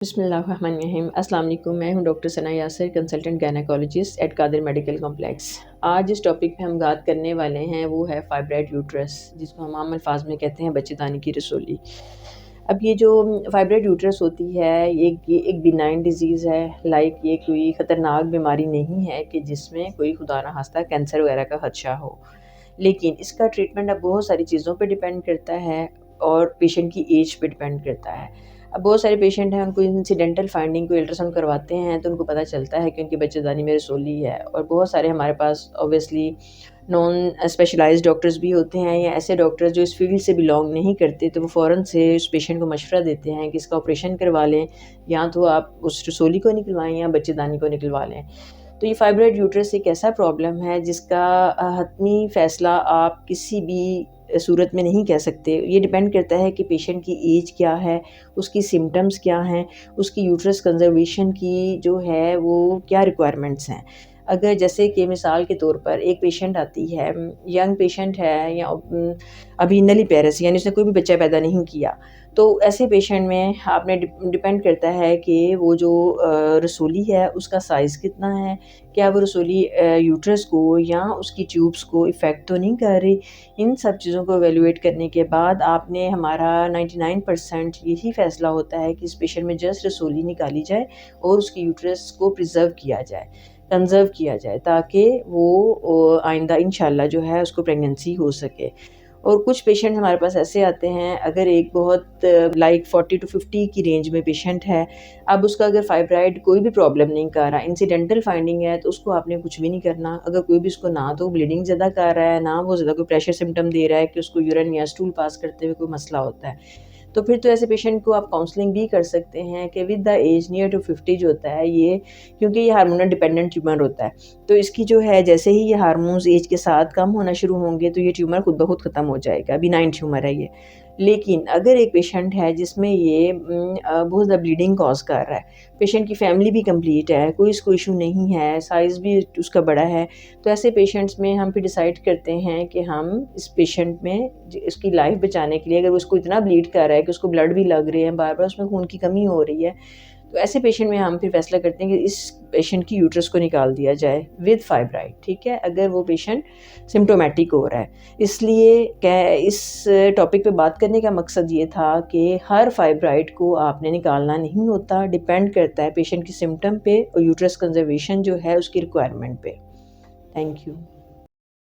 بسم اللہ الرحمن الرحیم۔ السلام علیکم، میں ہوں doctor Sana Yasir, consultant gynaecologist at Qadir medical complex. آج جس ٹاپک پہ ہم بات کرنے والے ہیں وہ ہے فائبرائڈ یوٹرس، جس کو ہم عام الفاظ میں کہتے ہیں بچے دانی کی رسولی۔ اب یہ جو فائبرائڈ یوٹرس ہوتی ہے یہ ایک بینائن ڈیزیز ہے، یہ کوئی خطرناک بیماری نہیں ہے کہ جس میں کوئی خدا نخواستہ کینسر وغیرہ کا خدشہ ہو، لیکن اس کا ٹریٹمنٹ اب بہت ساری چیزوں پہ ڈیپینڈ کرتا ہے اور پیشنٹ کی ایج پہ ڈیپینڈ کرتا ہے۔ اب بہت سارے پیشنٹ ہیں، ان کو انسیڈنٹل فائنڈنگ کو الٹراساؤنڈ کرواتے ہیں تو ان کو پتہ چلتا ہے کہ ان کی بچہ دانی میں رسولی ہے، اور بہت سارے ہمارے پاس اوبیسلی نان اسپیشلائزڈ ڈاکٹرز بھی ہوتے ہیں یا ایسے ڈاکٹرز جو اس فیلڈ سے بلانگ نہیں کرتے، تو وہ فوراً سے اس پیشنٹ کو مشورہ دیتے ہیں کہ اس کا آپریشن کروا لیں، یا تو آپ اس رسولی کو نکلوائیں یا بچہ دانی کو نکلوا لیں۔ تو یہ فائبرائڈ یوٹرس ایک ایسا پرابلم ہے جس کا حتمی فیصلہ آپ کسی بھی صورت میں نہیں کہہ سکتے۔ یہ ڈیپینڈ کرتا ہے کہ پیشنٹ کی ایج کیا ہے، اس کی سمٹمز کیا ہیں، اس کی یوٹرس کنزرویشن کی جو ہے وہ کیا ریکوائرمنٹس ہیں۔ اگر جیسے کہ مثال کے طور پر ایک پیشنٹ آتی ہے، ینگ پیشنٹ ہے یا ابھی نلی پیرس یعنی اس نے کوئی بھی بچہ پیدا نہیں کیا، تو ایسے پیشنٹ میں آپ نے ڈیپینڈ کرتا ہے کہ وہ جو رسولی ہے اس کا سائز کتنا ہے، کیا وہ رسولی یوٹرس کو یا اس کی ٹیوبس کو افیکٹ تو نہیں کر رہی۔ ان سب چیزوں کو ایویلویٹ کرنے کے بعد آپ نے ہمارا 99% یہی فیصلہ ہوتا ہے کہ اس پیشنٹ میں جسٹ رسولی نکالی جائے اور اس کی یوٹرس کو پریزرو کیا جائے، کنزرو کیا جائے، تاکہ وہ آئندہ انشاءاللہ جو ہے اس کو پریگننسی ہو سکے۔ اور کچھ پیشنٹ ہمارے پاس ایسے آتے ہیں، اگر ایک بہت 40 to 50 کی رینج میں پیشنٹ ہے، اب اس کا اگر فائبرائڈ کوئی بھی پرابلم نہیں کر رہا، انسیڈنٹل فائنڈنگ ہے، تو اس کو آپ نے کچھ بھی نہیں کرنا۔ اگر کوئی بھی اس کو نہ تو بلیڈنگ زیادہ کر رہا ہے، نہ وہ زیادہ کوئی پریشر سمٹم دے رہا ہے کہ اس کو یورین یا اسٹول پاس کرتے ہوئے کوئی مسئلہ ہوتا ہے، تو پھر تو ایسے پیشنٹ کو آپ کاؤنسلنگ بھی کر سکتے ہیں کہ with the age near to 50 جو ہوتا ہے یہ، کیونکہ یہ ہارمونل ڈیپینڈنٹ ٹیومر ہوتا ہے، تو اس کی جو ہے جیسے ہی یہ ہارمونز ایج کے ساتھ کم ہونا شروع ہوں گے تو یہ ٹیومر خود بخود ختم ہو جائے گا، بینائن ٹیومر ہے یہ۔ لیکن اگر ایک پیشنٹ ہے جس میں یہ بہت زیادہ بلیڈنگ کاز کر رہا ہے، پیشنٹ کی فیملی بھی کمپلیٹ ہے، کوئی اس کو ایشو نہیں ہے، سائز بھی اس کا بڑا ہے، تو ایسے پیشنٹس میں ہم پھر ڈیسائیڈ کرتے ہیں کہ ہم اس پیشنٹ میں اس کی لائف بچانے کے لیے، اگر اس کو اتنا بلیڈ کر رہا ہے کہ اس کو بلڈ بھی لگ رہے ہیں، بار بار اس میں خون کی کمی ہو رہی ہے، تو ایسے پیشنٹ میں ہم پھر فیصلہ کرتے ہیں کہ اس پیشنٹ کی یوٹرس کو نکال دیا جائے ود فائبرائڈ، ٹھیک ہے، اگر وہ پیشنٹ سمٹومیٹک ہو رہا ہے۔ اس لیے کہ اس ٹاپک پہ بات کرنے کا مقصد یہ تھا کہ ہر فائبرائڈ کو آپ نے نکالنا نہیں ہوتا، ڈیپینڈ کرتا ہے پیشنٹ کی سمٹم پہ اور یوٹرس کنزرویشن جو ہے اس کی ریکوائرمنٹ پہ۔ Thank you.